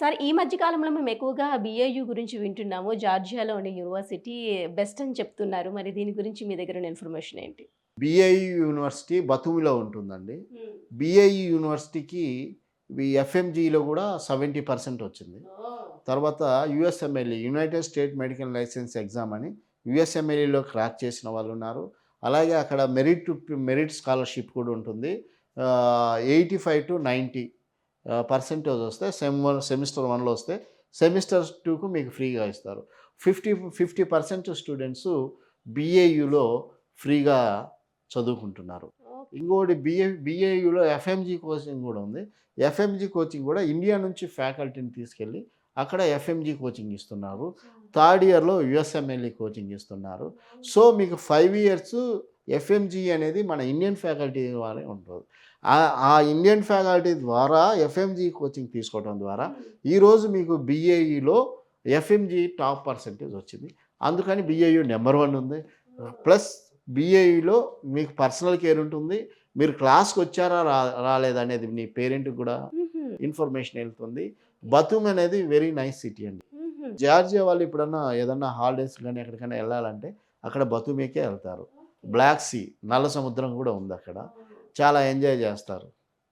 Sir ఈ మధ్య కాలంలో మేము ఎక్కువగా బీఏయూ గురించి వింటున్నాము. జార్జియాలో ఉండే యూనివర్సిటీ బెస్ట్ అని చెప్తున్నారు. మరి దీని గురించి మీ దగ్గర ఉన్న ఇన్ఫర్మేషన్ ఏంటి? బీఐఈ యూనివర్సిటీ బతుమిలో ఉంటుందండి. హ్మ్. బీఐఈ యూనివర్సిటీకి ఎఫ్ఎంజీలో కూడా 70% వచ్చింది. ఓహ్! తర్వాత USMLE United state medical licence exam అని యూఎస్ఎంఎల్ఈలో క్రాక్ చేసిన వాళ్ళు ఉన్నారు. అలాగే అక్కడ మెరిట్ స్కాలర్‌షిప్ కూడా ఉంటుంది. 85-90 పర్సెంటేజ్ వస్తే సెమిస్టర్ 1లో వస్తే సెమిస్టర్ 2కు మీకు ఫ్రీగా ఇస్తారు. 50% స్టూడెంట్స్ బీఏయూలో ఫ్రీగా చదువుకుంటున్నారు. ఓకే. ఇంకోటి బీఏయూలో ఎఫ్ఎంజీ కోచింగ్ కూడా ఉంది. ఎఫ్ఎంజీ కోచింగ్ కూడా ఇండియా నుంచి ఫ్యాకల్టీని తీసుకెళ్ళి అక్కడ ఎఫ్ఎంజీ కోచింగ్ ఇస్తున్నారు. థర్డ్ ఇయర్‌లో యూఎస్ఎంఎల్ఈ కోచింగ్ ఇస్తున్నారు. సో, మీకు 5 ఇయర్స్ ఎఫ్ఎంజీ అనేది మన ఇండియన్ ఫ్యాకల్టీ వారే ఉంటుంది. ఆ ఇండియన్ ఫ్యాకల్టీ ద్వారా ఎఫ్ఎంజీ కోచింగ్ తీసుకోవడం ద్వారా ఈరోజు మీకు బీఏఈలో ఎఫ్ఎంజీ టాప్ పర్సెంటేజ్ వచ్చింది. అందుకని బీఏయూ నంబర్ 1 ఉంది. ప్లస్ బీఏఈలో మీకు పర్సనల్ కేర్ ఉంటుంది. మీరు క్లాస్‌కి వచ్చారా రాలేదా అనేది మీ పేరెంట్‌కి కూడా హుహు. ఇన్ఫర్మేషన్ వెళ్తుంది. బతూమ్ అనేది వెరీ నైస్ సిటీ అండి. హుహు. జార్జియా వాళ్ళు ఎప్పుడన్నా ఏదన్నా హాలిడేస్ గాని ఎక్కడికైనా ఎళ్ళాలంటే అక్కడ బతూమీకే ఎళ్తారు. బ్లాక్ సీ నల్ల సముద్రం కూడా ఉందక్కడ. చాలా ఎంజాయ్ చేస్తారు.